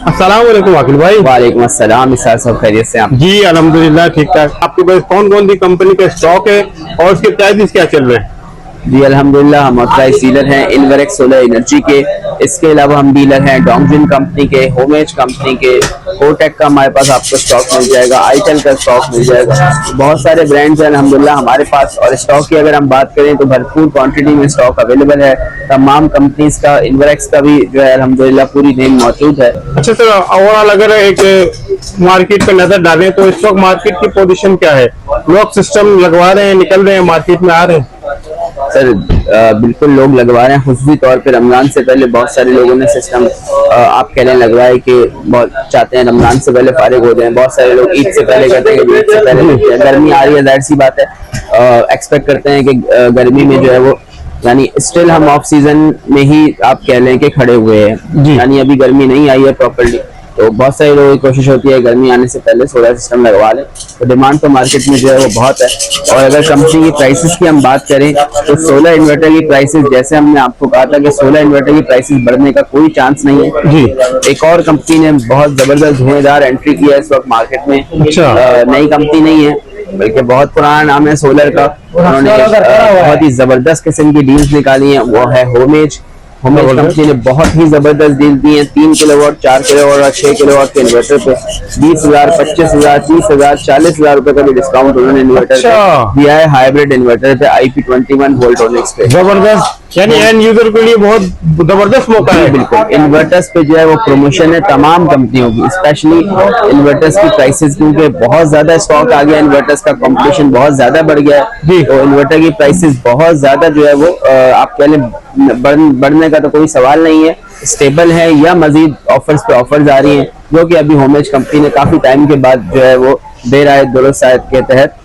अस्सलाम वालेकुम आकिल भाई। वालेकुम अस्सलाम। इसार सब खैरियत से आप? जी अल्हम्दुलिल्लाह ठीक ठाक। आपके पास कौन कौन सी कंपनी का स्टॉक है और उसके प्राइस क्या चल रहे हैं? जी अल्हम्दुलिल्लाह हम ऑथराइज्ड डीलर हैं इन्वरेक्स सोलर एनर्जी के। इसके अलावा हम डीलर हैं डोंगजिन कंपनी के, होमेज कंपनी के, कोटेक का हमारे पास आपको स्टॉक मिल जाएगा, आईटेल का स्टॉक मिल जाएगा। बहुत सारे ब्रांड्स हैं अल्हम्दुलिल्लाह हमारे पास। और स्टॉक की अगर हम बात करें तो भरपूर क्वांटिटी में स्टॉक अवेलेबल है। तमाम कंपनीज का, इन्वरेक्स का भी जो है अल्हम्दुलिल्लाह पूरी रेंज मौजूद है। अच्छा सर, ओवरऑल अगर एक मार्केट पे नजर डालें तो इस वक्त मार्केट की पोजीशन क्या है? लोग सिस्टम लगवा रहे हैं, निकल रहे हैं, मार्केट में आ रहे हैं? सर बिल्कुल लोग लगवा रहे हैं। खुसूसी तौर पे रमजान से पहले बहुत सारे लोगों ने सिस्टम आप कहने लगवाए कि बहुत चाहते हैं रमजान से पहले फारिग हो जाएं। बहुत सारे लोग ईद से पहले करते हैं कि ईद से पहले करते हैं। गर्मी आ रही है, जाहिर सी बात है, एक्सपेक्ट करते हैं कि गर्मी में जो है वो, यानी स्टिल हम ऑफ सीजन में ही आप कह लें कि खड़े हुए हैं, यानी अभी गर्मी नहीं आई है प्रॉपर्ली। तो बहुत सारे लोगों की कोशिश होती है गर्मी आने से पहले सोलर सिस्टम लगवा लें। तो डिमांड तो मार्केट में जो है वो बहुत है। और अगर कंपनी की प्राइसेस की हम बात करें तो सोलर इन्वर्टर की प्राइसेस, जैसे हमने आपको कहा था कि सोलर इन्वर्टर की प्राइसेस बढ़ने का कोई चांस नहीं है जी। एक और कंपनी ने बहुत जबरदस्त धुएंधार एंट्री किया है इस वक्त मार्केट में। नई कंपनी नहीं है बल्कि बहुत पुराना नाम है सोलर का। उन्होंने बहुत ही जबरदस्त किस्म की डील्स निकाली हैं, वो है होमेज। होमेज कंपनी ने बहुत ही जबरदस्त डील दी है। 3 किलोवाट, 4 किलोवाट और 6 किलोवाट के इन्वर्टर पे 20,000, 25,000, 30,000, 40,000 रुपए का भी डिस्काउंट उन्होंने इन्वर्टर दिया है। हाइब्रिड इन्वर्टर पे IP21 वोल्टोनिक्स पे जबरदस्त, यानी एंड यूजर के लिए बहुत जबरदस्त मौका है। बिल्कुल इन्वर्टर्स पे जो है वो प्रमोशन है तमाम कंपनियों की, स्पेशली इन्वर्टर्स की प्राइसेस, क्योंकि बहुत ज्यादा स्टॉक आ गया इन्वर्टर्स का, कंपटीशन बहुत ज्यादा बढ़ गया है। तो इन्वर्टर की प्राइसेस बहुत ज्यादा जो है वो आप कह लें बढ़ने का तो कोई सवाल नहीं है, स्टेबल है या मजीद ऑफर्स पे ऑफर्स आ रही हैं, जो कि अभी होमेज कंपनी ने काफी टाइम के बाद जो है वो देर आए दुरुस्त आयत के तहत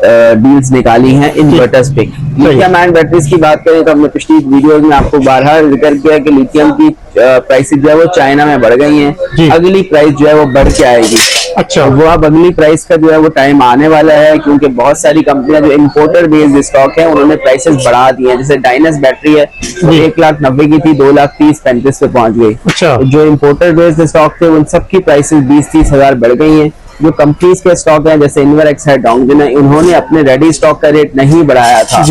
डील्स निकाली हैं इन्वर्टर्स पे। लिथियम आयन बैटरीज की बात करें तो हमने पिछली वीडियोस में आपको बारहा जिक्र किया कि लिथियम की प्राइसेस जो है वो चाइना में बढ़ गई हैं। अगली प्राइस जो है वो बढ़ के आएगी। अच्छा, वो अब अगली प्राइस का जो है वो टाइम आने वाला है, क्योंकि बहुत सारी कंपनियां जो इंपोर्टर बेस्ड स्टॉक है उन्होंने प्राइसेस बढ़ा दी हैं। जैसे डाइनस बैटरी है, 1,90,000 की थी, 2,30,35 पे पहुंच गई। अच्छा, तो जो इंपोर्टर बेस्ड स्टॉक थे उन सबकी प्राइसेस 20-30 हजार बढ़ गई हैं। जो कंपनीज के स्टॉक हैं जैसे इन्वरेक्स है, डोंगजिन है, उन्होंने अपने रेडी स्टॉक का रेट नहीं बढ़ाया था।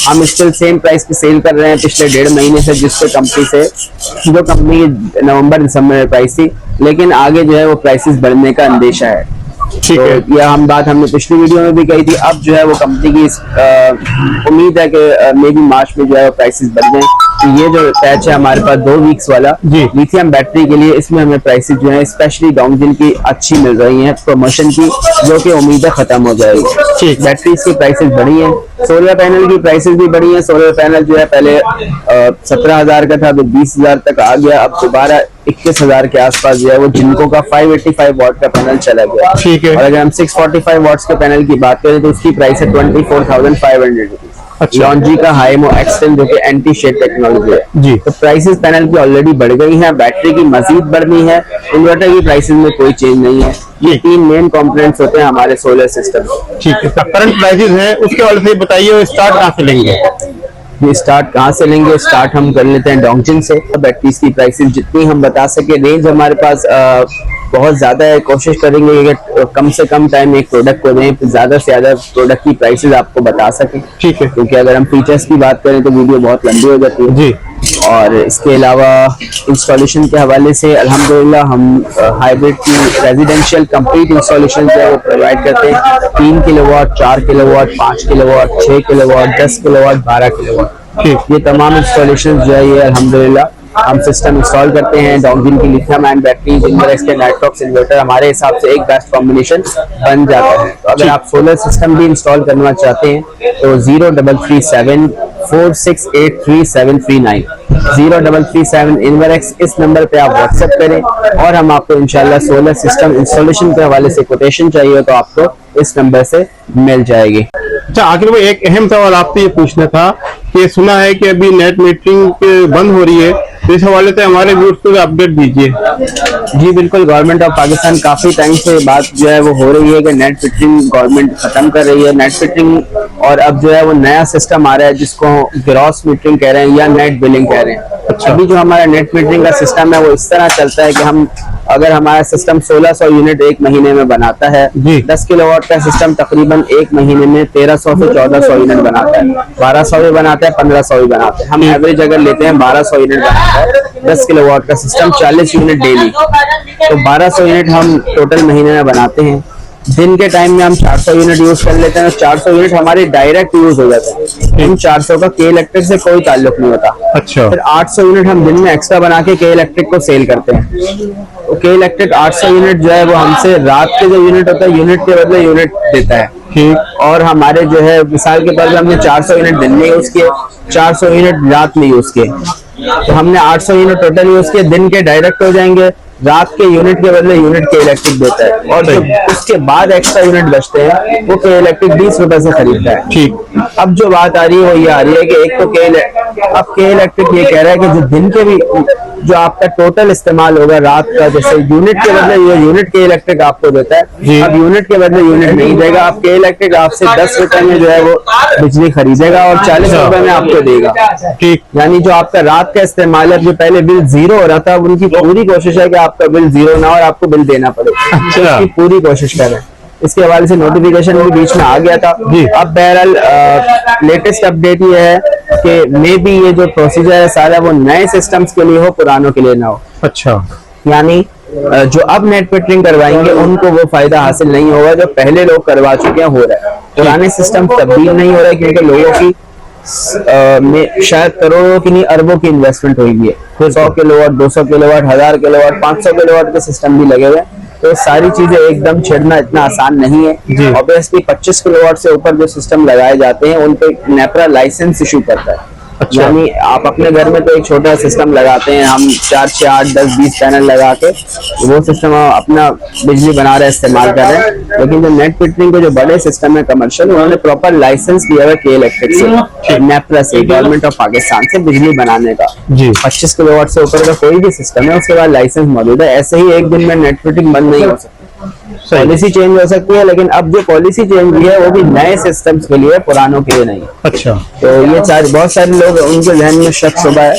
हम स्टिल सेम प्राइस पे सेल कर रहे हैं पिछले 1.5 महीने से, जिससे कंपनी से जो कंपनी की नवंबर-दिसंबर में प्राइस थी, लेकिन आगे जो है वो प्राइसेस बढ़ने का अंदेशा है। ठीक है, यह हम बात हमने पिछली वीडियो में भी कही थी। अब जो है वो कंपनी की उम्मीद है कि मे बी मार्च में जो है वो प्राइसेस बढ़ जाएं। तो ये जो पैच है हमारे पास 2 वीक्स वाला लिथियम बैटरी के लिए, इसमें हमें प्राइसेस जो है स्पेशली डोंगजिन की अच्छी मिल रही हैं प्रमोशन की, जो कि उम्मीद है खत्म हो जाएगी। बैटरीज की प्राइसेस बढ़ी हैं, सोलर पैनल की प्राइसेस भी बढ़ी हैं। सोलर पैनल जो है पहले 17,000 का था, अभी 20,000 तक आ गया। अब दोबारा 21,000 के आसपास जो है वो जिनको का 585 वॉट का पैनल चला गया। ठीक है, और अगर हम 645 वॉट्स के पैनल की बात करें तो उसकी प्राइस है 24,500 रुपीज। लॉन्जी का हाइमो एक्सटेल जो कि एंटी शेड टेक्नोलॉजी है जी। तो प्राइसेस पैनल की ऑलरेडी बढ़ गई हैं, बैटरी की मजीद बढ़नी है। इन्वर्टर की प्राइसेस में कोई चेंज नहीं है। ये 3 मेन कंपोनेंट्स होते हैं हमारे सोलर सिस्टम। ठीक है, करंट प्राइसेस है उसके वाले से बताइए, स्टार्ट कहाँ से लेंगे? ये स्टार्ट कहाँ से लेंगे? स्टार्ट हम कर लेते हैं डोंगजिन से। बैटरीज की प्राइसेस जितनी हम बता सके, रेंज हमारे पास बहुत ज्यादा है। कोशिश करेंगे कि कम से कम टाइम एक प्रोडक्ट को दें, ज्यादा से ज्यादा प्रोडक्ट की प्राइसेस आपको बता सकें। ठीक है, क्योंकि अगर हम फीचर्स की बात करें तो वीडियो बहुत लंबी हो जाती है जी। और इसके अलावा इंस्टॉलेशन के हवाले से अल्हम्दुलिल्लाह हम हाइब्रिड की रेजिडेंशियल कंप्लीट इंस्टॉलेशन जो है वो प्रोवाइड करते हैं। 3 kilowatt, 4 kilowatt, 5 kilowatt, 6 kilowatt, 10 kilowatt, 12 kilowatt, ये तमाम इंस्टॉलेशन जो है ये अल्हम्दुलिल्लाह हम सिस्टम इंस्टॉल करते हैं। डोंगजिन की लिथियम आयन बैटरी, इन्वरेक्स के नाइट्रॉक्स इन्वर्टर हमारे हिसाब से एक बेस्ट कॉम्बिनेशन बन जाता है। तो अगर आप सोलर सिस्टम भी इंस्टॉल करना चाहते हैं तो 0337 4683 0337 इन्वरेक्स, इस नंबर पे आप व्हाट्सएप करें और हम आपको इंशाल्लाह सोलर सिस्टम इंस्टॉलेशन के हवाले से कोटेशन चाहिए तो आपको इस नंबर से मिल जाएगी। अच्छा आखिर में एक अहम सवाल आपसे ये पूछना था कि सुना है कि अभी नेट मीटरिंग बंद हो रही है, तो इस हवाले से हमारे व्यूअर्स को अपडेट दीजिए। जी बिल्कुल, गवर्नमेंट ऑफ पाकिस्तान काफी टाइम से बात जो है वो हो रही है कि नेट फिटरिंग गवर्नमेंट खत्म कर रही है, नेट फिटरिंग, और अब जो है वो नया सिस्टम आ रहा है जिसको ग्रॉस मीटरिंग कह रहे हैं या नेट बिलिंग कह रहे हैं। अभी जो हमारा नेट मीटरिंग का सिस्टम है वो इस तरह चलता है कि हम अगर हमारा सिस्टम 1600 यूनिट एक महीने में बनाता है, 10 किलोवाट का सिस्टम तकरीबन एक महीने में 1300 से 1400 यूनिट बनाता है, 1200 भी बनाता है, 1500 भी बनाते हैं। हम एवरेज अगर लेते हैं 1200 यूनिट बनाता है 10 किलोवाट का सिस्टम, 40 यूनिट डेली, तो 1200 यूनिट हम टोटल महीने में बनाते हैं। दिन के टाइम में हम 400 यूनिट यूज कर लेते हैं, 400 यूनिट हमारे डायरेक्ट यूज हो जाते हैं। इन 400 का के इलेक्ट्रिक से कोई ताल्लुक नहीं होता। अच्छा। फिर 800 यूनिट हम दिन में एक्स्ट्रा बना के के इलेक्ट्रिक को सेल करते हैं। तो के इलेक्ट्रिक 800 यूनिट जो है वो हमसे रात के जो यूनिट होता है यूनिट के बदले यूनिट देता है। ठीक। और हमारे जो है मिसाल के तौर पर हमने 400 यूनिट दिन में यूज किए, 400 यूनिट रात में यूज किए, तो हमने 800 यूनिट टोटल यूज किए। दिन के डायरेक्ट हो जाएंगे, रात के यूनिट के बदले यूनिट के इलेक्ट्रिक देता है, और जो उसके बाद एक्स्ट्रा यूनिट बचते हैं वो के इलेक्ट्रिक 20 रुपए से खरीदता है। ठीक। अब जो बात आ रही है वो ये आ रही है कि एक तो के इलेक्ट्रिक ये कह रहा है कि जो दिन के भी जो आपका टोटल इस्तेमाल होगा रात का, जैसे यूनिट के बदले ये यूनिट के इलेक्ट्रिक आपको देता है, अब यूनिट के बदले यूनिट नहीं देगा, आप के इलेक्ट्रिक आपसे 10 रुपए में जो है वो बिजली खरीदेगा और 40 रुपए में आपको देगा। ठीक। यानी जो आपका रात का इस्तेमाल है, जो पहले बिल 0 हो रहा था, उनकी पूरी कोशिश है कि आपका बिल 0 ना हो और आपको बिल देना पड़े, उसकी पूरी कोशिश कर रहे हैं। इसके हवाले से नोटिफिकेशन भी बीच में आ गया था। अब बहरहाल लेटेस्ट अपडेट ये है कि मे बी ये जो प्रोसीजर है सारा वो नए सिस्टम्स के लिए हो, पुरानों के लिए ना हो। अच्छा। यानी जो अब नेट मीटरिंग करवाएंगे उनको वो फायदा हासिल नहीं होगा जो पहले लोग करवा चुके हैं हो रहा है। पुराने सिस्टम तब्दील नहीं हो रहा है क्योंकि लोगों की में शायद करोड़ों की नहीं अरबों की इन्वेस्टमेंट हुई है। 100 किलोवाट, 200 किलोवाट, 1000 किलोवाट, 500 किलोवाट के सिस्टम भी लगे हुए हैं, तो सारी चीजें एकदम छेड़ना इतना आसान नहीं है। ऑब्वियसली 25 किलोवाट से ऊपर जो सिस्टम लगाए जाते हैं उन पे नेपरा लाइसेंस इशू करता है। अच्छा। यानी आप अपने घर में तो एक छोटा सिस्टम लगाते हैं, हम 4, 6, 8, 10, 20 पैनल लगा के वो सिस्टम अपना बिजली बना रहे हैं, इस्तेमाल कर रहे हैं, लेकिन जो नेट मीटरिंग के जो बड़े सिस्टम है कमर्शियल, उन्होंने प्रॉपर लाइसेंस लिया हुआ के इलेक्ट्रिक से, नेपरा से, गवर्नमेंट ऑफ पाकिस्तान से बिजली बनाने का। 25 किलोवाट से ऊपर का कोई भी सिस्टम है उसके बाद लाइसेंस मौजूद है। ऐसे ही एक दिन में नेट मीटरिंग बंद नहीं हो सकती, पॉलिसी चेंज हो सकती है, लेकिन अब जो पॉलिसी चेंज हुई है वो भी नए सिस्टम्स के लिए, पुरानों के लिए नहीं। अच्छा। तो ये बहुत सारे लोग उनके जहन में शक शुबा है।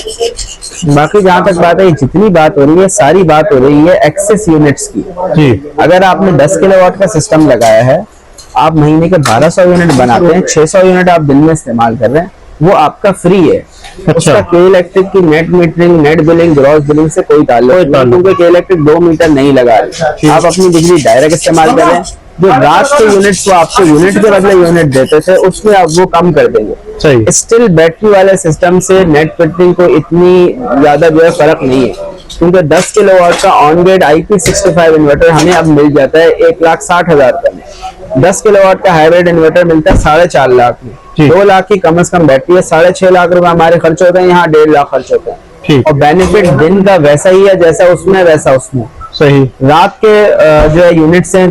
बाकी जहाँ तक बात है, जितनी बात हो रही है सारी बात हो रही है एक्सेस यूनिट्स की। जी। अगर आपने 10 किलोवाट का सिस्टम लगाया है, आप महीने के 1200 यूनिट बनाते हैं, 600 यूनिट आप दिन में इस्तेमाल कर रहे हैं, वो आपका फ्री है। अच्छा। उसका के इलेक्ट्रिक की net metering, net billing, gross billing से कोई ताल्लुक नहीं, क्योंकि के इलेक्ट्रिक 2 मीटर नहीं लगा रहे, आप अपनी बिजली डायरेक्ट इस्तेमाल कर रहे हैं। जो रात के यूनिट्स को आपको यूनिट के बदले यूनिट देते थे उसमें आप वो कम कर देंगे। स्टिल बैटरी वाले सिस्टम से नेट मीटरिंग को इतनी ज्यादा जो है फर्क नहीं है, क्योंकि 10 किलोवाट का ऑन ग्रिड IP65 इन्वर्टर हमें अब मिल जाता है 1,60,000 रुपए में। 10 किलोवाट का हाइब्रिड इन्वर्टर मिलता है 4.5 लाख में। 2 लाख की कम से कम बैटरी है, 6.5 लाख रुपए हमारे खर्च होते हैं, यहाँ 1.5 लाख खर्च होते हैं, और बेनिफिट दिन का वैसा ही है जैसा उसमें वैसा उसमें। सही। रात के जो है यूनिट्स हैं,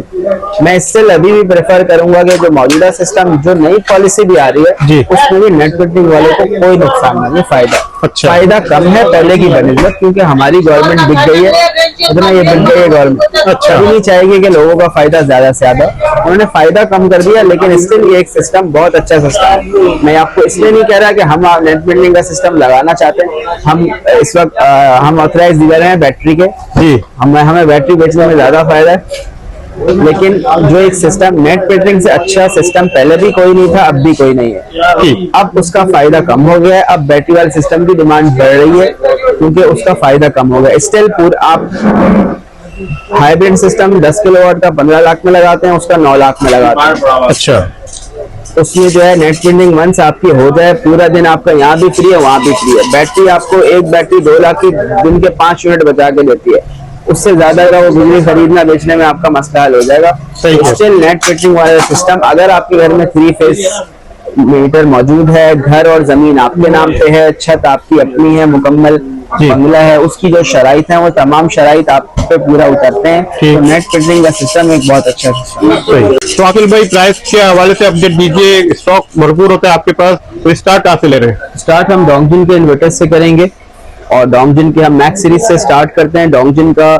मैं स्टिल अभी भी प्रेफर करूंगा कि जो मौजूदा सिस्टम, जो नई पॉलिसी भी आ रही है उसमें भी नेट मीटरिंग वालों को कोई नुकसान नहीं है, फायदा। अच्छा। फायदा कम है पहले की बनस्बत, क्योंकि हमारी गवर्नमेंट बिक गई है, इतना ये बिक गई है गवर्नमेंट। अच्छा। अभी नहीं चाहेगी कि लोगों का फायदा ज्यादा से ज्यादा, उन्होंने फायदा कम कर दिया, लेकिन स्टिल ये एक सिस्टम बहुत अच्छा सिस्टम है। मैं आपको इसलिए नहीं कह रहा कि हम नेट मीटरिंग का सिस्टम लगाना चाहते हैं, हम इस वक्त हम ऑथराइज डीलर हैं बैटरी के, हमें बैटरी बेचने में ज्यादा फायदा है, लेकिन जो एक सिस्टम नेट मीटरिंग से अच्छा सिस्टम पहले भी कोई नहीं था, अब भी कोई नहीं है। अब उसका फायदा कम हो गया है, अब बैटरी वाले सिस्टम की डिमांड बढ़ रही है क्योंकि उसका फायदा कम हो गया। स्टिल आप हाइब्रिड सिस्टम 10 किलोवाट का 15 लाख में लगाते हैं, उसका 9 लाख में लगाते हैं। अच्छा। उसमें जो है नेट मीटरिंग वंस आपकी हो जाए, पूरा दिन आपका यहाँ भी फ्री है वहाँ भी फ्री है। बैटरी आपको एक बैटरी 2 लाख की दिन के 5 यूनिट बचा के देती है, उससे ज्यादा का वो बिजली खरीदना बेचने में आपका मसला हल हो जाएगा। स्टिल नेट मीटरिंग वाला सिस्टम, अगर आपके घर में 3 फेज मीटर मौजूद है, घर और जमीन आपके नाम पे है, छत आपकी अपनी है, मुकम्मल बंगला है, उसकी जो शराइत है वो तमाम शराइत आप पे पूरा उतरते हैं, तो नेट मीटरिंग का सिस्टम एक बहुत अच्छा सिस्टम है। तो आकिल भाई, प्राइस के हवाले से अपडेट दीजिए, स्टॉक भरपूर होता है आपके पास, तो स्टार्ट कहाँ से ले रहे हैं? स्टार्ट हम डोंगजिन के इन्वर्टर से करेंगे, और डोंगजिन के हम मैक्स सीरीज से स्टार्ट करते हैं। डोंगजिन का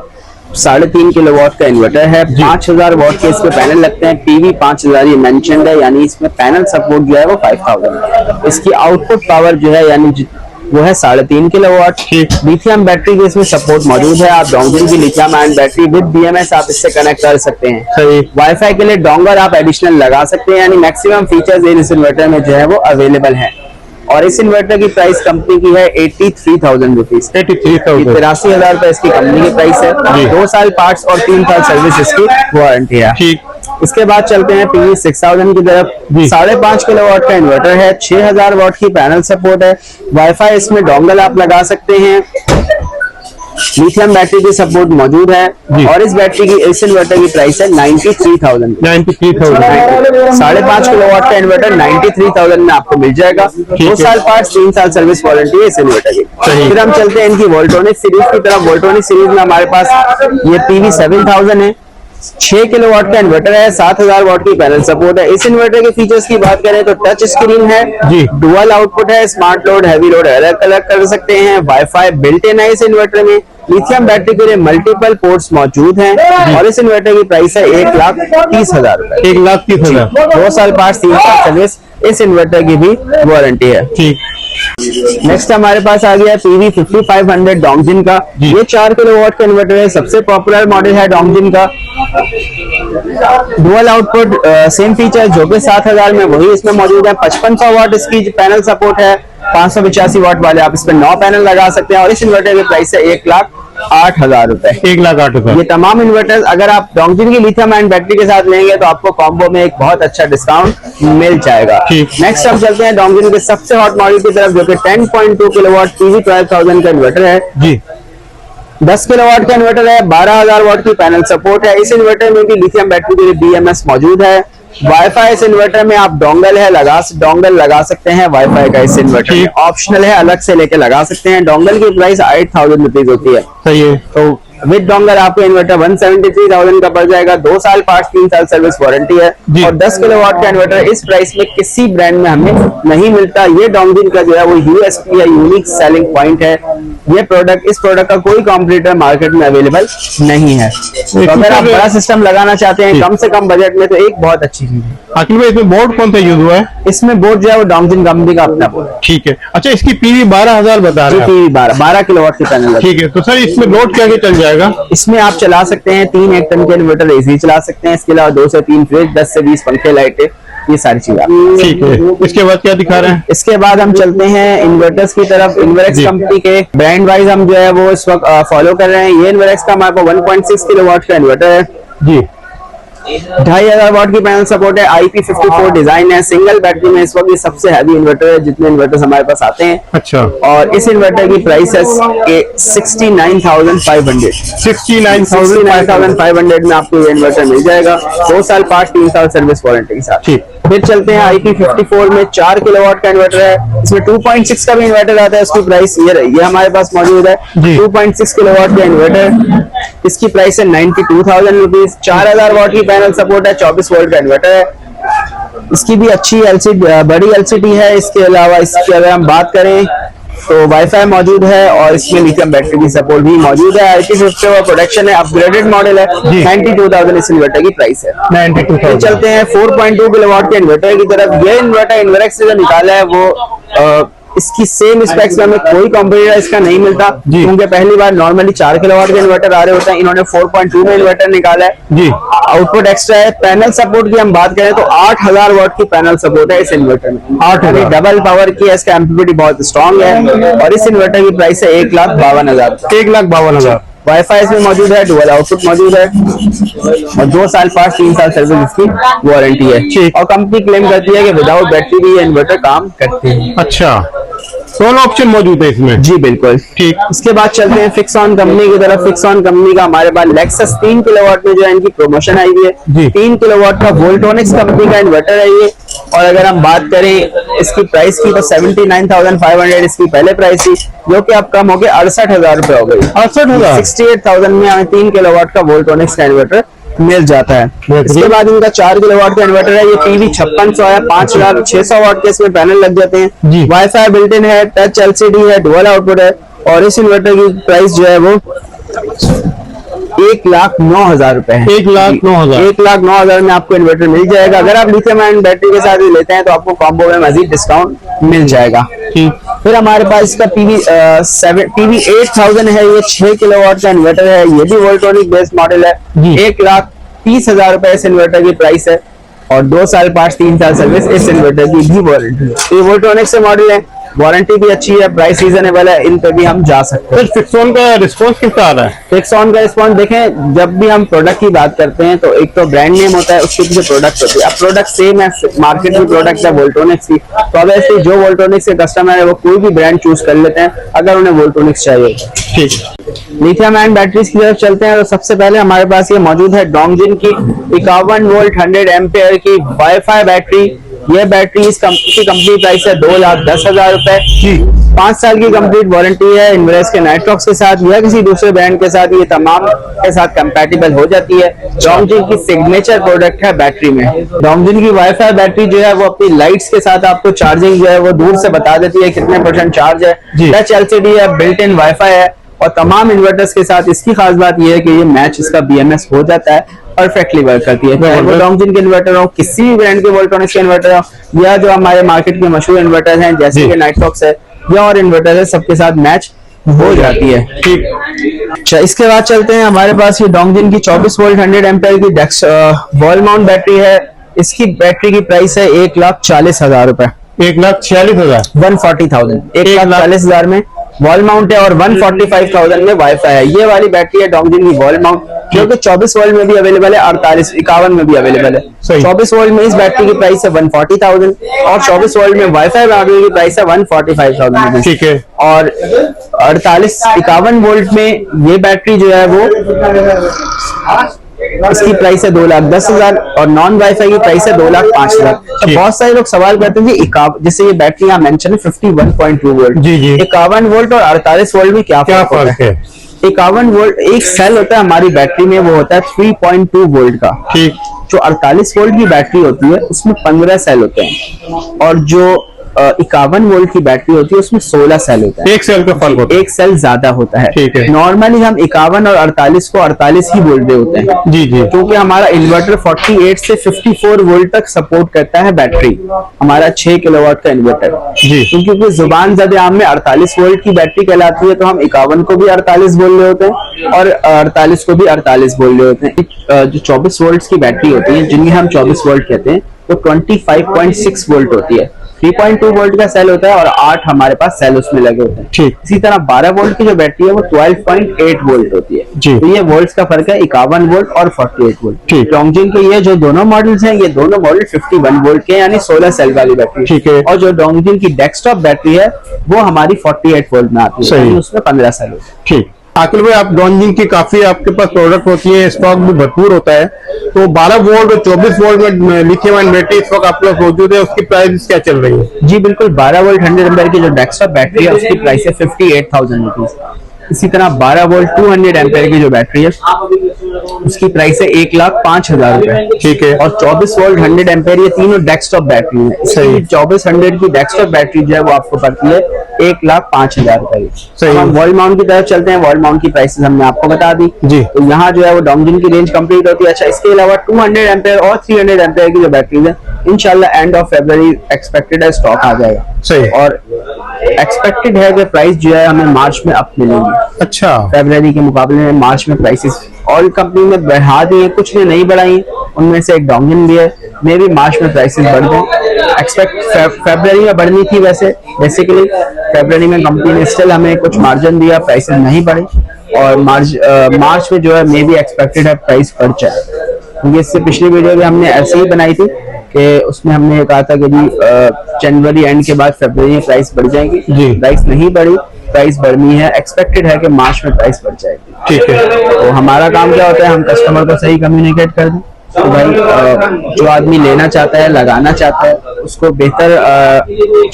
3.5 किलोवाट का इन्वर्टर है, 5000 वाट के इसके पैनल लगते हैं, PV 5000 ये मेंशन्ड है, यानी इसमें पैनल सपोर्ट जो है वो 5000 है। इसकी आउटपुट पावर जो है, यानी वो है 3.5 किलोवाट। लिथियम बैटरी की इसमें सपोर्ट मौजूद है। आप डोंगल की lithium ion battery with BMS आप इससे कनेक्ट कर सकते हैं। वाईफाई के लिए डोंगल आप एडिशनल लगा सकते हैं, यानी मैक्सिमम फीचर्स इस इन्वर्टर में जो है वो अवेलेबल है। और इस इन्वर्टर की प्राइस कंपनी की है 83,000 रुपीज। 83,000 रुपए इसकी कंपनी की प्राइस है। 2 साल पार्ट्स और 3 साल सर्विस इसकी वारंटी है। इसके बाद चलते हैं PV 6000 की तरफ। 5.5 किलोवाट का इन्वर्टर है, 6000 वाट की पैनल सपोर्ट है। वाईफाई इसमें डोंगल आप लगा सकते हैं। लिथियम बैटरी की सपोर्ट मौजूद है। और इस बैटरी की इस इन्वर्टर की प्राइस है 93,000। 5.5 किलोवाट का इन्वर्टर 93,000 में आपको मिल जाएगा। 2 साल पार्ट्स, 3 साल सर्विस वारंटी है इस इन्वर्टर की। फिर हम चलते हैं इनकी वोल्ट्रॉनिक सीरीज की तरफ। वोल्ट्रॉनिक सीरीज में हमारे पास ये PV 7000 है। 6 किलोवाट का इन्वर्टर है, 7000 वाट की पैनल सपोर्ट है। इस इन्वर्टर के फीचर्स की बात करें तो टच स्क्रीन है, डुअल आउटपुट है, स्मार्ट लोड, हैवी लोड अलग अलग कर सकते हैं। वाईफाई बिल्ट इन है इस इन्वर्टर में। लिथियम बैटरी के लिए मल्टीपल पोर्ट्स मौजूद हैं। और इस इन्वर्टर की प्राइस है 1,30,000 रुपए। 1,30,000। 2 साल पार्ट्स, 3 साल सर्विस इस इन्वर्टर की भी वारंटी है। नेक्स्ट हमारे पास आ गया PV 5500 डोंगजिन का। ये 4 किलोवाट का इन्वर्टर है, सबसे पॉपुलर मॉडल है डोंगजिन का। डुअल आउटपुट, सेम फीचर जो कि 7000 में वही इसमें मौजूद है। 5500 वाट इसकी पैनल सपोर्ट है। 585 वाट वाले आप इस पर 9 पैनल लगा सकते हैं। और इस इन्वर्टर की प्राइस है 1,08,000 रुपए। 1,08,000। ये तमाम इन्वर्टर अगर आप डोंगजिन की लिथियम आयन बैटरी के साथ लेंगे तो आपको कॉम्बो में एक बहुत अच्छा डिस्काउंट मिल जाएगा। नेक्स्ट हम चलते हैं डोंगजिन के सबसे हॉट मॉडल की तरफ, जो कि 10.2 किलोवाट PV 12,000 का इन्वर्टर है। 10 किलोवाट का इन्वर्टर है, 12,000 वाट की पैनल सपोर्ट है। इस इन्वर्टर में भी लिथियम बैटरी के लिए BMS मौजूद है। वाईफाई इस इन्वर्टर में आप डोंगल लगा सकते हैं। वाईफाई का इस इन्वर्टर में ऑप्शनल है, अलग से लेके लगा सकते हैं। डोंगल की प्राइस 8,000 रुपीज होती है। सही है। तो विद डोंगल आपको इन्वर्टर 173,000 का पड़ जाएगा। 2 साल पार्ट्स, 3 साल सर्विस वारंटी है। और 10 किलोवाट का इन्वर्टर इस प्राइस में किसी ब्रांड में हमें नहीं मिलता। ये डोंगजिन का जो है वो USP है, यूनिक सेलिंग पॉइंट है। ये प्रोडक्ट, इस प्रोडक्ट का कोई कॉम्पिटिटर मार्केट में अवेलेबल नहीं है। तो अगर आप बड़ा सिस्टम लगाना चाहते हैं कम से कम बजट में, तो एक बहुत अच्छी चीज है। आखिर में इसमें बोर्ड कौन सा यूज हुआ है? इसमें बोर्ड जो है वो डोंगजिन कंपनी का अपना बोर्ड है। ठीक है। अच्छा, इसकी PV 12,000 बता रहे हैं। PV 12 किलोवाट की पैनल है। ठीक है। तो सर इसमें लोड क्या चल जाएगा? इसमें आप चला सकते हैं 3 1 टन के इन्वर्टर AC चला सकते हैं। इसके अलावा 2 से 3 फ्रिज, 10 से 20 पंखे, लाइटें, ये सारी चीजें। ठीक है। इसके बाद क्या दिखा रहे हैं? इसके बाद हम चलते हैं इन्वर्टर्स की तरफ। इन्वर्क्स कंपनी के ब्रांड वाइज हम जो है वो इस वक्त फॉलो कर रहे हैं। ये इन्वर्क्स का हमारे पास 1.6 किलोवाट का इन्वर्टर है। 2,500 वाट की पैनल सपोर्ट है। IP54 डिजाइन है। सिंगल बैटरी में इस वक्त ये सबसे हैवी इन्वर्टर है जितने इन्वर्टर्स हमारे पास आते हैं। अच्छा। और इस इन्वर्टर की प्राइस है 69,500। 69,500 में आपको ये इन्वर्टर मिल जाएगा। 2 साल पार्ट, 3 साल सर्विस वारंटी के साथ। फिर चलते हैं IP54 में 4 किलोवाट का इन्वर्टर है। इसमें 2.6 का भी इन्वर्टर आता है। उसकी प्राइस ये हमारे पास मौजूद है। 2.6 किलोवाट का इन्वर्टर, इसकी प्राइस है 92,000 रुपीज। 4,000 वाट की पैनल सपोर्ट है। 24 वोल्ट का इन्वर्टर है। इसकी भी अच्छी बड़ी LCD है। इसके अलावा इसकी अगर हम बात करें तो वाईफाई मौजूद है और इसमें लिथियम बैटरी की सपोर्ट भी मौजूद है। IP54 प्रोडक्शन है, अपग्रेडेड मॉडल है। 92,000 इस इन्वर्टर की प्राइस है। 92,000। चलते हैं 4.2 किलोवाट के इन्वर्टर की तरफ। ये इन्वर्टर इन्वर्क्स से जो निकाला है वो इसकी सेम स्पेक्स में हमें कोई कॉम्पिटिटर इसका नहीं मिलता, क्योंकि पहली बार नॉर्मली 4 किलोवाट के इन्वर्टर आ रहे होते हैं। इन्होंने 4.2 में इन्वर्टर निकाला है। आउटपुट एक्स्ट्रा है। पैनल सपोर्ट की हम बात करें तो 8,000 वाट की पैनल सपोर्ट है इस इन्वर्टर में। 8,000 डबल पावर की है। इसका एम्पलीट्यूड बहुत स्ट्रॉन्ग है। और इस इन्वर्टर की प्राइस है 1,52,000। 1,52,000। वाईफाई इसमें मौजूद है, डुअल आउटपुट मौजूद है। और 2 साल पार्ट, 3 साल सर्विस इसकी वारंटी है। और कंपनी क्लेम करती है कि विदाउट बैटरी भी ये इन्वर्टर काम करते हैं। अच्छा, दोनों ऑप्शन मौजूद है इसमें। जी बिल्कुल। ठीक। इसके बाद चलते हैं फिक्सॉन कंपनी की तरफ। फिक्सॉन कंपनी का हमारे पास लेक्सस 3 किलोवाट में जो है इनकी प्रमोशन आई हुई है। 3 किलोवाट का वोल्ट्रॉनिक्स कंपनी का इन्वर्टर है ये। और अगर हम बात करें इसकी प्राइस की तो 79,500 इसकी पहले प्राइस थी, जो कि अब कम हो गया 68,000 रुपए हो गई। 68,000। 68,000 में हमें 3 किलोवाट का वोल्ट्रॉनिक्स का इन्वर्टर मिल जाता है। इसके बाद इनका 4 किलोवाट का इन्वर्टर है। ये PV 5600 है। 5,600 वाट के इसमें पैनल लग जाते हैं। वाईफाई बिल्ट इन है, टच LCD है, डुअल आउटपुट है। और इस इन्वर्टर की प्राइस जो है वो 1,09,000 रुपए है। 1,09,000। 1,09,000 में आपको इन्वर्टर मिल जाएगा। अगर आप लिथियम आयन बैटरी के साथ ही लेते हैं तो आपको कॉम्बो में मजीद डिस्काउंट मिल जाएगा। फिर हमारे पास इसका PV 8000 है, ये 6 किलोवाट का इन्वर्टर है, ये भी वोल्ट्रॉनिक बेस्ड मॉडल है। 1,30,000 रुपए इस इन्वर्टर की प्राइस है और 2 साल पार्ट्स 3 साल सर्विस इस इन्वर्टर की भी वारंटी है। ये वोल्ट्रॉनिक से मॉडल है, वारंटी भी अच्छी है, प्राइस रीजनेबल है, इन पे भी हम जा सकते हैं। फिक्स ऑन का रिस्पॉन्स कितना आ रहा है? फिक्स ऑन का रिस्पॉन्स देखें, जब भी हम प्रोडक्ट की बात करते हैं तो एक तो ब्रांड नेम होता है, उसके पीछे प्रोडक्ट होती है। अब प्रोडक्ट सेम है, मार्केट में प्रोडक्ट है वोल्ट्रॉनिक्स की, तो अब ऐसे जो वोल्ट्रॉनिक्स के कस्टमर है वो कोई भी ब्रांड चूज कर लेते हैं अगर उन्हें वोल्ट्रॉनिक्स चाहिए। ठीक, लिथियम आयन बैटरीज की तरफ चलते हैं। तो सबसे पहले हमारे पास ये मौजूद है डोंगजिन की 51 वोल्ट 100 एम्पेयर की वाईफाई बैटरी। ये बैटरी इस कंपनी प्राइस है 2,10,000 रुपए। 5 साल की कंप्लीट वारंटी है। इन्वर्स के नाइट्रॉक्स के साथ या किसी दूसरे ब्रांड के साथ ये तमाम के साथ कंपैटिबल हो जाती है। डोंगजिन की सिग्नेचर प्रोडक्ट है बैटरी में। डोंगजिन की वाईफाई बैटरी जो है वो अपनी लाइट्स के साथ आपको चार्जिंग जो है वो दूर से बता देती है कितने % चार्ज है। टच LCD है, बिल्ट इन वाईफाई है और तमाम इन्वर्टर्स के साथ इसकी खास बात यह है कि ये मैच इसका BMS हो जाता है, परफेक्टली वर्क करती है। चाहे वो डोंगजिन के इन्वर्टर हो, किसी भी ब्रांड के वोल्ट्रॉनिक्स के इन्वर्टर हो, या जो हमारे मार्केट के मशहूर इन्वर्टर हैं जैसे कि नाइट्रॉक्स है या और इन्वर्टर है, सबके साथ मैच हो जाती है। ठीक, अच्छा इसके बाद चलते हैं। हमारे पास ये डोंगजिन की 24 वोल्ट 100 एम्पेयर की वॉल माउंट बैटरी है। इसकी बैटरी की प्राइस है 1,40,000 रुपए। 1,40,000 140,000 1,40,000 में वॉल माउंट है और 145,000 में वाईफाई है। ये वाली बैटरी है डोंगजिन की वॉल माउंट, जो कि 24 वोल्ट में भी अवेलेबल है, 51 में भी अवेलेबल है। 24 वोल्ट में इस बैटरी की प्राइस है 140,000 और 24 वोल्ट में वाईफाई बैटरी की प्राइस है 145,000। ठीक है। और 51 वोल्ट में ये बैटरी जो है वो इसकी प्राइस है 2,10,000 और नॉन वाईफाई की प्राइस है 2,05,000। तो बहुत सारे लोग सवाल करते हैं कि जैसे ये बैटरी यहाँ मेंशन है 51.2 वोल्ट, 51 वोल्ट और 48 वोल्ट में क्या फर्क है? 51 वोल्ट एक सेल होता है हमारी बैटरी में, वो होता है 3.2 वोल्ट का। ठीक, जो 48 वोल्ट की बैटरी होती है उसमें 15 सेल होते हैं और जो 51 वोल्ट की बैटरी होती है उसमें 16 सेल होता है। एक सेल का फर्क होता है, एक सेल ज्यादा होता है। ठीक है। नॉर्मली हम 51 और 48 को 48 ही बोल रहे होते हैं। जी जी, क्योंकि हमारा इन्वर्टर 48 से 54 वोल्ट तक सपोर्ट करता है बैटरी, हमारा 6 किलोवाट का इन्वर्टर। जी, क्योंकि जुबान ज़द आम में 48 वोल्ट की बैटरी कहलाती है, तो हम 51 को भी 48 बोल रहे होते हैं और 48 को भी 48 बोल रहे होते हैं। जो 24 वोल्ट की बैटरी होती है जिन्हें हम 24 वोल्ट कहते हैं, वो 25.6 वोल्ट होती है। 3.2 वोल्ट का सेल होता है और 8 हमारे पास सेल उसमें लगे होते हैं। ठीक, इसी तरह 12 वोल्ट की जो बैटरी है वो 12.8 वोल्ट होती है। जी, तो ये वोल्ट्स का फर्क है 51 वोल्ट और 48 वोल्ट। डोंगजिन के ये जो दोनों मॉडल्स हैं, ये दोनों मॉडल 51 वोल्ट के यानी 16 सेल वाली बैटरी। ठीक है। और जो डोंगजिन की डेस्कटॉप बैटरी है वो हमारी 48 वोल्ट में आती है, उसमें 15 सेल होते हैं। ठीक, आखिर में आप डोंगजिन की काफी आपके पास प्रोडक्ट होती है, स्टॉक भी भरपूर होता है, तो 12 वोल्ट और 24 वोल्ट में लिथियम आयन बैटरी इस वक्त आपके पास मौजूद है, उसकी प्राइस क्या चल रही है? जी बिल्कुल, 12 वोल्ट 100 एम्पेयर की जो डेस्कटॉप बैटरी है उसकी प्राइस है 58,000 रुपीज। इसी तरह 12 वोल्ट 200 एम्पेयर की जो बैटरी है उसकी प्राइस है 1,05,000 रुपए। ठीक है। और 24 वोल्ट 100 एम्पेयर, ये तीनों डेस्कटॉप बैटरी है। सही, 2400 की डेस्कटॉप बैटरी जो है वो आपको पड़ती है 1,05,000 रुपए। सही। हम वॉल माउंट की तरफ चलते हैं। वॉल माउंट की प्राइसेस हमने आपको बता दी। जी, तो यहाँ जो है वो डोंगजिन की रेंज कंप्लीट होती है। अच्छा, इसके अलावा 200 एम्पेयर और 300 एम्पेयर की जो बैटरी है इंशाल्लाह एंड ऑफ फरवरी एक्सपेक्टेड है स्टॉक आ जाएगा। सही। और एक्सपेक्टेड है कि प्राइस जो है हमें मार्च में अप मिलेंगी। अच्छा, फरवरी के मुकाबले में मार्च में प्राइसेस ऑल कंपनी ने बढ़ा दी है, कुछ ने नहीं बढ़ाई, उनमें से एक डोंगजिन भी है। मे भी मार्च में प्राइसेस बढ़ जाए। एक्सपेक्ट फरवरी में बढ़नी थी, वैसे बेसिकली फरवरी में कंपनी ने स्टिल हमें कुछ मार्जिन दिया, प्राइसेस नहीं बढ़ी और मार्च में जो है मे भी एक्सपेक्टेड है प्राइस बढ़ जाए। क्योंकि इससे पिछली वीडियो भी हमने ऐसे ही बनाई थी कि उसमें हमने कहा था कि जी जनवरी एंड के बाद फरवरी में प्राइस बढ़ जाएगी। प्राइस नहीं बढ़ी, प्राइस बढ़नी है, एक्सपेक्टेड है कि मार्च में प्राइस बढ़ जाएगी। ठीक है। तो हमारा काम क्या होता है, हम कस्टमर को सही कम्युनिकेट कर दें तो भाई जो आदमी लेना चाहता है, लगाना चाहता है, उसको बेहतर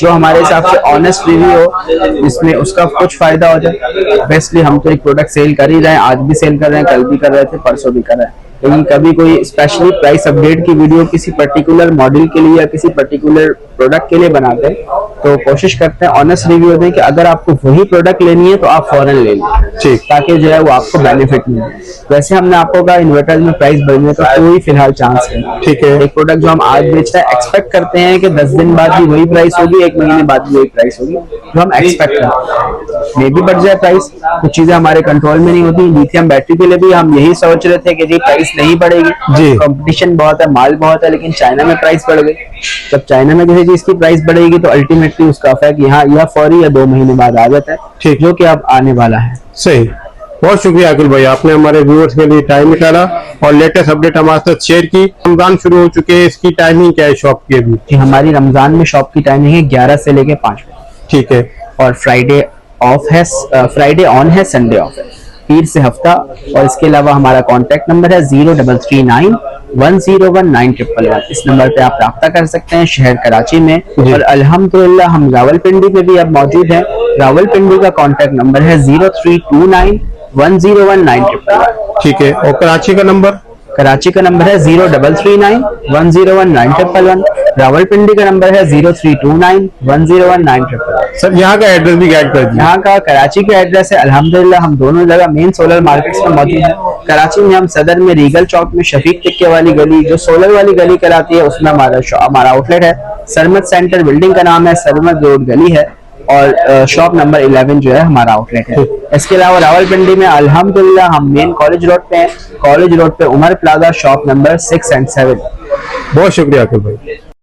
जो हमारे हिसाब से ऑनेस्ट रिव्यू हो जिसमें उसका कुछ फायदा हो जाए। बेसिकली हम तो एक प्रोडक्ट सेल कर ही रहे हैं, आज भी सेल कर रहे हैं, कल भी कर रहे थे, परसों भी कर रहे हैं। लेकिन कभी कोई स्पेशली प्राइस अपडेट की वीडियो किसी पर्टिकुलर मॉडल के लिए या किसी पर्टिकुलर प्रोडक्ट के लिए बनाते हैं तो कोशिश करते हैं ऑनेस्ट रिव्यू दें कि अगर आपको वही प्रोडक्ट लेनी है तो आप फौरन ले लें, ठीक, ताकि जो है वो आपको बेनिफिट मिले। वैसे हमने आपको कहा इन्वर्टर में प्राइस बढ़ने का कोई फिलहाल चांस नहीं। ठीक है। एक प्रोडक्ट जो हम आज बेच रहे हैं एक्सपेक्ट करते हैं कि 10 दिन बाद भी वही प्राइस होगी, 1 महीने बाद भी वही प्राइस होगी, जो हम एक्सपेक्ट करते हैं। मे भी बढ़ जाए प्राइस, कुछ चीजें हमारे कंट्रोल में नहीं होती। लिथियम बैटरी के लिए भी हम यही सोच रहे थे कि जी प्राइस नहीं बढ़ेगी, जी, कंपटीशन बहुत है, माल बहुत है, लेकिन चाइना में प्राइस बढ़ गई। जब चाइना में किसी चीज की प्राइस बढ़ेगी तो अल्टीमेटली उसका इफेक्ट यहाँ या फौरी या 2 महीने बाद आ जाता है, ठीक, जो कि अब आने वाला है। सही। बहुत शुक्रिया अखिल भाई, आपने हमारे व्यूअर्स के लिए टाइम निकाला और लेटेस्ट अपडेट हमारे साथ शेयर की। रमजान शुरू हो चुके हैं, इसकी टाइमिंग क्या है शॉप की अभी? कि हमारी रमजान में शॉप की टाइमिंग है 11 से लेके 5 बजे। ठीक है। और फ्राइडे ऑफ है, फ्राइडे ऑन है, संडे ऑफ है, पीर से हफ्ता। और इसके अलावा हमारा कॉन्टैक्ट नंबर है 0339101911। इस नंबर पे आप राब्ता कर सकते हैं शहर कराची में। और अल्हम्दुलिल्लाह हम रावलपिंडी में भी अब मौजूद हैं। रावलपिंडी का कॉन्टैक्ट नंबर है 0329101911। ठीक है। और कराची का नंबर? कराची का नंबर है 0339101911। रावलपिंडी का नंबर है 0329101911। सर यहाँ का एड्रेस भी गाइड कर दीजिए। यहाँ का कराची का एड्रेस है अल्हम्दुलिल्लाह हम दोनों जगह मेन सोलर मार्केट्स में मौजूद है। कराची में हम सदर में रीगल चौक में शफीक टिक्के वाली गली, जो सोलर वाली गली कहलाती है, उसमें हमारा आउटलेट है। सरमद सेंटर बिल्डिंग का नाम है, सरमद रोड गली है, और शॉप नंबर 11 जो है हमारा आउटलेट है। इसके अलावा रावलपिंडी में अल्हम्दुलिल्लाह हम मेन कॉलेज रोड पे हैं, कॉलेज रोड पे उमर प्लाजा शॉप नंबर 6 और 7। बहुत शुक्रिया अखिल भाई।